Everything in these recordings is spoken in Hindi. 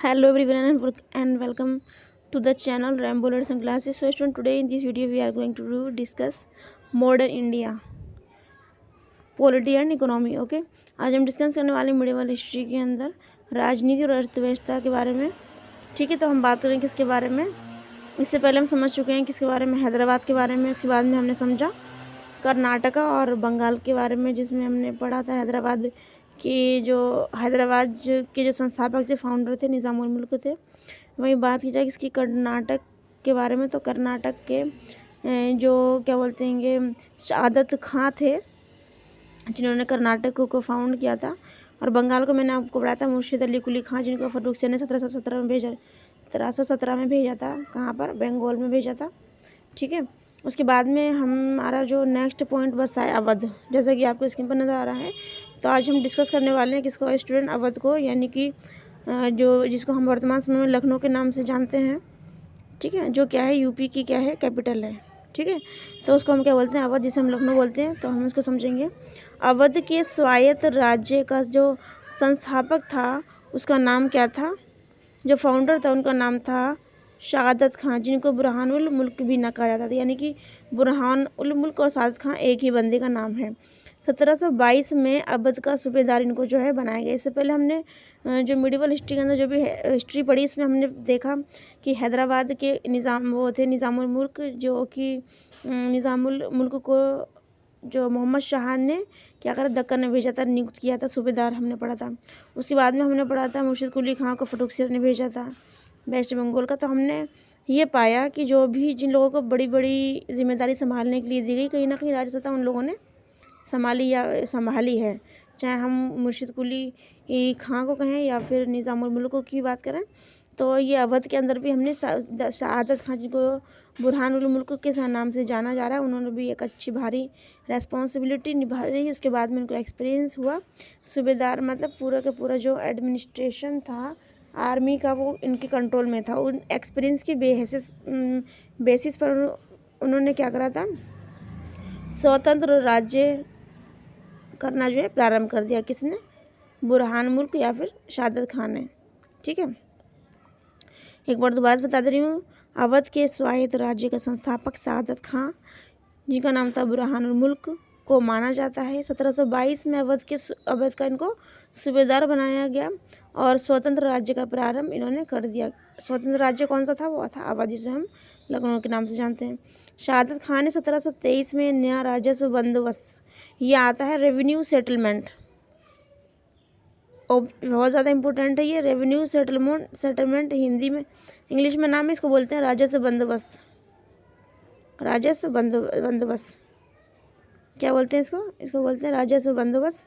Hello everyone and welcome to the channel Rainbow Learners and Classes. So student, today in this video we are going to discuss modern India, polity and economy. Okay, आज हम डिस्कस करने वाले मिडिवल हिस्ट्री के अंदर राजनीति और अर्थव्यवस्था के बारे में। ठीक है, तो हम बात करें किसके बारे में। इससे पहले हम समझ चुके हैं किसके बारे में, हैदराबाद के बारे में। उसके बाद में हमने समझा कर्नाटका और बंगाल के बारे में, जिसमें हमने पढ़ा था हैदराबाद के जो संस्थापक थे, फाउंडर थे, निज़ामुल मुल्क थे। वहीं बात की जाए इसकी कर्नाटक के बारे में, तो कर्नाटक के जो क्या बोलते हैं शहादत खां थे, जिन्होंने कर्नाटक को फाउंड किया था। और बंगाल को मैंने आपको पढ़ाया था मुर्शिद अली कुली खां, जिनको फर्रुख सेन ने 1717 में भेजा था। कहाँ पर? बंगाल में भेजा था। ठीक है, उसके बाद में हमारा जो नेक्स्ट पॉइंट बसता है अवध, जैसा कि आपको स्क्रीन पर नज़र आ रहा है। तो आज हम डिस्कस करने वाले हैं किसको, स्टूडेंट, अवध को, यानी कि जिसको हम वर्तमान समय में लखनऊ के नाम से जानते हैं। ठीक है, जो क्या है, यूपी की क्या है, कैपिटल है। ठीक है, तो उसको हम क्या बोलते हैं, अवध, जिसे हम लखनऊ बोलते हैं। तो हम उसको समझेंगे। अवध के स्वायत्त राज्य का जो संस्थापक था उसका नाम क्या था, जो फाउंडर था उनका नाम था शहादत खां, जिनको बुरहान उल मुल्क भी ना कहा जाता था। यानी कि बुरहान उल मुल्क और शहादत खां एक ही बंदे का नाम है। 1722 में अवध का सूबेदार इनको जो है बनाया गया। इससे पहले हमने जो मिडिवल हिस्ट्री के अंदर जो भी हिस्ट्री पढ़ी, इसमें हमने देखा कि हैदराबाद के वो थे निज़ामुल मुल्क, जो कि निज़ामुल मुल्क को जो मोहम्मद शाह ने क्या करा, दक्कन में भेजा था, नियुक्त किया था सूबेदार, हमने पढ़ा था। उसके बाद में हमने पढ़ा था मुर्शिद कुली खां को फर्रुख सेन ने भेजा था वेस्ट बंगाल का। तो हमने ये पाया कि जो भी जिन लोगों को बड़ी बड़ी जिम्मेदारी संभालने के लिए दी गई, कहीं ना कहीं राजसत्ता उन लोगों ने संभाली है। चाहे हम मुर्शिद कुली खां को कहें या फिर निज़ामुल मुल्क की बात करें, तो ये अवध के अंदर भी हमने शहादत खां, जिनको बुरहान उल मुल्क के नाम से जाना जा रहा है, उन्होंने भी एक अच्छी भारी रेस्पॉन्सिबिलिटी निभा रही। उसके बाद में उनको एक्सपीरियंस हुआ सूबेदार, मतलब पूरा का पूरा जो एडमिनिस्ट्रेशन था आर्मी का, वो इनके कंट्रोल में था। उन एक्सपीरियंस की बेसिस पर उन्होंने क्या करा था, स्वतंत्र राज्य करना जो है प्रारंभ कर दिया। किसने? बुरहान मुल्क या फिर शहादत खान ने। ठीक है, एक बार दोबारा से बता दे रही हूँ। अवध के स्वायत्त राज्य का संस्थापक शहादत खां, जिनका नाम था बुरहानुल मुल्क, को माना जाता है। 1722 में अवध का इनको सूबेदार बनाया गया और स्वतंत्र राज्य का प्रारंभ इन्होंने कर दिया। स्वतंत्र राज्य कौन सा था? वो था अवध, जिसे हम लखनऊ के नाम से जानते हैं। शहादत खान ने 1723 में नया राजस्व बंदोबस्त, ये आता है रेवेन्यू सेटलमेंट, और बहुत ज़्यादा इंपॉर्टेंट है ये रेवेन्यू सेटलमेंट हिंदी में, इंग्लिश में नाम है, इसको बोलते हैं राजस्व बंदोबस्त। राजस्व बंदोबस्त क्या बोलते हैं इसको बोलते हैं राजस्व बंदोबस्त।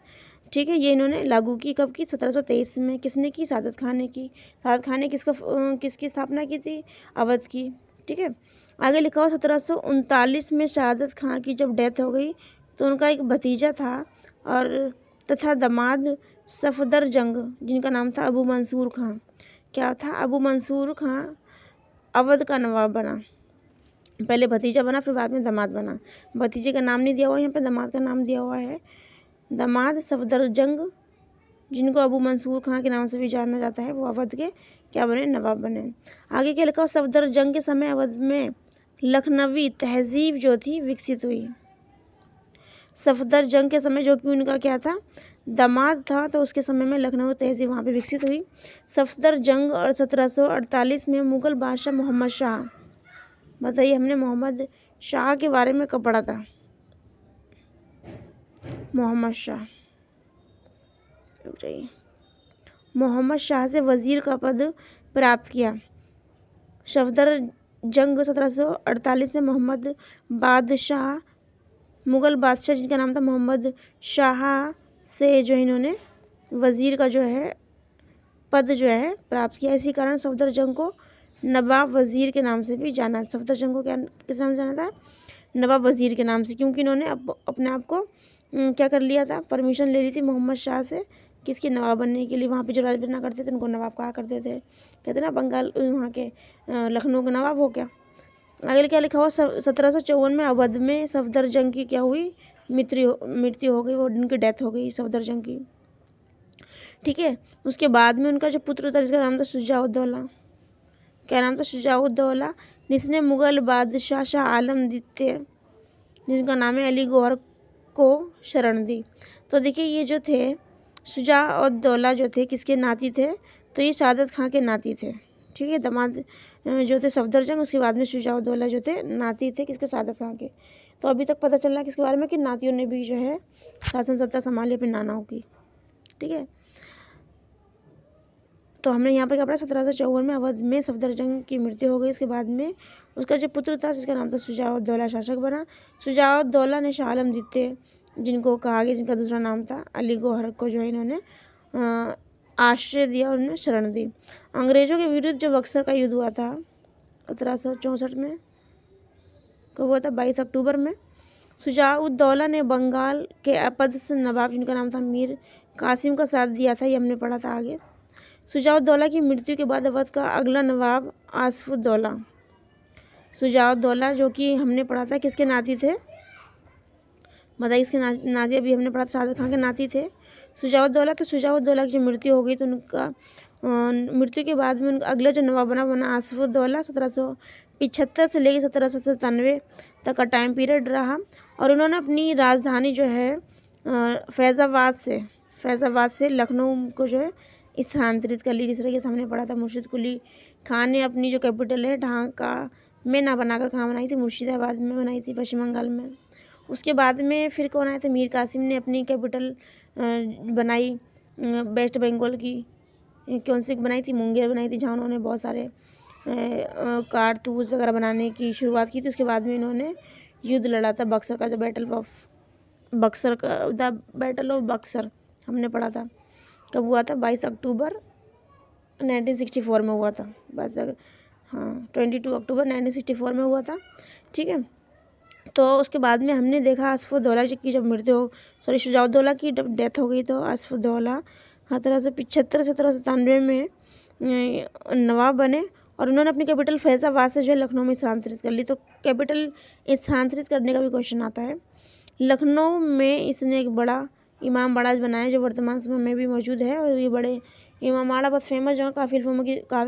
ठीक है, ये इन्होंने लागू की, कब की? 1723 में। किसने की? शहादत खान ने की। शहादत खान ने किसकी स्थापना की थी? अवध की। ठीक है, आगे लिखा हुआ 1739 में शहादत खां की जब डेथ हो गई, तो उनका एक भतीजा था और तथा दामाद सफदर जंग, जिनका नाम था अबू मंसूर खां। क्या था? अबू मंसूर खां अवध का नवाब बना। पहले भतीजा बना, फिर बाद में दामाद बना। भतीजे का नाम नहीं दिया हुआ यहाँ पे, दामाद का नाम दिया हुआ है। दामाद सफदर जंग, जिनको अबू मंसूर खां के नाम से भी जाना जाता है, वो अवध के क्या बने? नवाब बने। आगे क्या लिखा? सफदर जंग के समय अवध में लखनवी तहजीब जो थी विकसित हुई। सफदर जंग के समय, जो कि उनका क्या था? दामाद था, तो उसके समय में लखनऊ तहजीब वहाँ पे विकसित हुई। सफदर जंग और 1748 में मुग़ल बादशाह मोहम्मद शाह, बताइए हमने मोहम्मद शाह के बारे में कब पढ़ा था? मोहम्मद शाह, रुक जाइए, मोहम्मद शाह से वज़ीर का पद प्राप्त किया। सफदर जंग 1748 में मोहम्मद बादशाह, मुग़ल बादशाह जिनका नाम था मोहम्मद शाह, से जो इन्होंने वज़ीर का जो है पद जो है प्राप्त किया। इसी कारण सफदर जंग को नवाब वज़ीर के नाम से भी जाना। सफदर जंग को किस नाम से जाना था? नवाब वज़ीर के नाम से, क्योंकि इन्होंने अपने आप को क्या कर लिया था? परमिशन ले ली थी मोहम्मद शाह से, किसके? नवाब बनने के लिए। वहाँ पे जो राज बना करते थे उनको नवाब कहा करते थे। कहते ना बंगाल वहाँ के लखनऊ का नवाब हो गया। आगे क्या लिखा हुआ? 1754 में अवध में सफदर जंग की क्या हुई? मृत्यु हो गई, वो उनकी डेथ हो गई सफदर जंग की। ठीक है। उसके बाद में उनका जो पुत्र था जिसका नाम था शुजाउद्दौला, क्या नाम था, शुजाउद्दौला, जिसने मुग़ल बादशाह शाह आलम द्वितीय, जिनका नाम है, अली गौहर को शरण दी। तो देखिए ये जो थे शुजाउद्दौला जो थे किसके नाती थे, तो ये शहादत खां के नाती थे। ठीक है, दामाद जो थे सफदरजंग, उसके बाद में शुजाउद्दौला जो थे नाती थे किसके, शहादत खां के। तो अभी तक पता चल रहा है किसके बारे में कि नातियों ने भी जो है शासन सत्ता संभाली अपने नानाओं की। ठीक है, तो हमने यहाँ पर क्या पढ़ा, 1754 में अवध में सफदरजंग की मृत्यु हो गई। उसके बाद में उसका जो पुत्र था जिसका नाम था शुजाउद्दौला शासक बना। शुजाउद्दौला ने शाह आलम द्वितीय, जिनको कहा गया, जिनका दूसरा नाम था, अली गौहर को जो है इन्होंने आश्रय दिया और उन्हें शरण दी। अंग्रेज़ों के विरुद्ध जो बक्सर का युद्ध हुआ था 1764 में, कब हुआ था, 22 अक्टूबर में। शुजाउद्दौला ने बंगाल के अपदस्थ नवाब, जिनका नाम था मीर कासिम, का साथ दिया था, ये हमने पढ़ा था आगे। शुजाउद्दौला की मृत्यु के बाद अवध का अगला नवाब आसफुद्दौला, शुजाउद्दौला जो कि हमने पढ़ा था किसके नाती थे, बताइए किसके नाती, अभी हमने पढ़ा था शहादत खां के नाती थे शुजाउद्दौला। तो शुजाउद्दौला की जो मृत्यु हो गई तो उनका मृत्यु के बाद में उनका अगला जो नवाब बना आसफुद्दौला। 1775 से लेकर 1797 तक का टाइम पीरियड रहा और उन्होंने अपनी राजधानी जो है फैज़ाबाद से लखनऊ को जो है स्थानांतरित कर ली। जिस तरह के सामने पढ़ा था, मुर्शिद कुली खान ने अपनी जो कैपिटल है ढाका में ना बनाकर कहाँ बनाई थी, मुर्शिदाबाद में बनाई थी, पश्चिम बंगाल में। उसके बाद में फिर कौन आए थे, मीर कासिम ने अपनी कैपिटल बनाई वेस्ट बंगाल की, कौन सी बनाई थी, मुंगेर बनाई थी, जहाँ उन्होंने बहुत सारे कारतूस वगैरह बनाने की शुरुआत की थी। उसके बाद में इन्होंने युद्ध लड़ा था बक्सर का, जो बैटल ऑफ बक्सर हमने पढ़ा था, कब हुआ था, 22 अक्टूबर 1964 में हुआ था, बस 22 अक्टूबर 1964 में हुआ था। ठीक है, तो उसके बाद में हमने देखा आसफुद्दौला की जब शुजाउद्दौला की डेथ हो गई, तो आसफुद्दौला 1775-1797 में नवाब बने और उन्होंने अपनी कैपिटल फैज़ाबाद से जो है लखनऊ में स्थानांतरित कर ली। तो कैपिटल स्थानांतरित करने का भी क्वेश्चन आता है। लखनऊ में इसने एक बड़ा इमाम बाड़ा बनाया जो वर्तमान समय में भी मौजूद है, और ये बड़े इमाम बाड़ा बहुत फेमस जो है, काफ़ी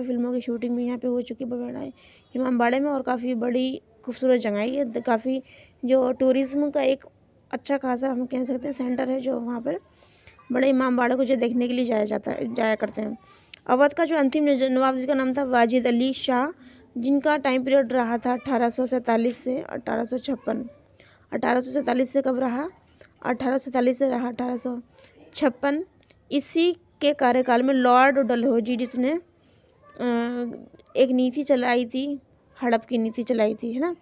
फिल्मों की शूटिंग भी यहाँ पे हो चुकी है इमाम बाड़े में, और काफ़ी बड़ी खूबसूरत जगह है ये, काफ़ी जो टूरिज़्म का एक अच्छा खासा हम कह सकते हैं सेंटर है, जो वहाँ पर बड़े इमाम बाड़े को जो देखने के लिए जाया करते हैं। अवध का जो अंतिम नवाब जिसका नाम था वाजिद अली शाह, जिनका टाइम पीरियड रहा था 1847 से 1856। 1847 से कब रहा, 1847 से रहा 1856। इसी के कार्यकाल में लॉर्ड डलहौजी, जिसने एक नीति चलाई थी, हड़प की नीति चलाई थी, है ना।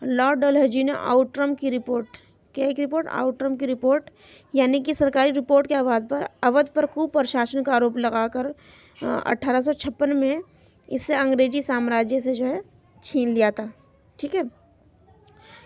लॉर्ड डलहौजी ने आउटरम की रिपोर्ट, क्या एक रिपोर्ट, आउटरम की रिपोर्ट, यानी कि सरकारी रिपोर्ट के अवध पर कुप्रशासन का आरोप लगाकर 1856 में इससे अंग्रेजी साम्राज्य से जो है छीन लिया था। ठीक है,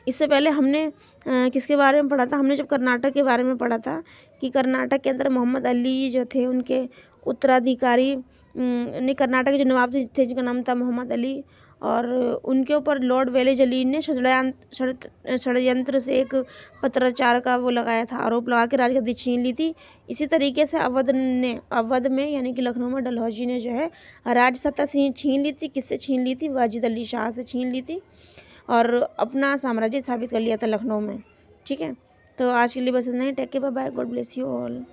इससे पहले हमने किसके बारे में पढ़ा था, हमने जब कर्नाटक के बारे में पढ़ा था कि कर्नाटक के अंदर मोहम्मद अली जो थे उनके उत्तराधिकारी ने, कर्नाटक के जो नवाब थे जिनका नाम था मोहम्मद अली, और उनके ऊपर लॉर्ड वेलेज अली ने षड्यंत्र से एक पत्राचार का वो लगाया था, आरोप लगा के राजगद्दी छीन ली थी। इसी तरीके से अवध में यानी कि लखनऊ में डलहौजी ने जो है राज सत्ता छीन ली थी। किससे छीन ली थी, वाजिद अली शाह से छीन ली थी और अपना साम्राज्य स्थापित कर लिया था लखनऊ में। ठीक है, तो आज के लिए बस इतना ही। Take care, bye, God bless you all.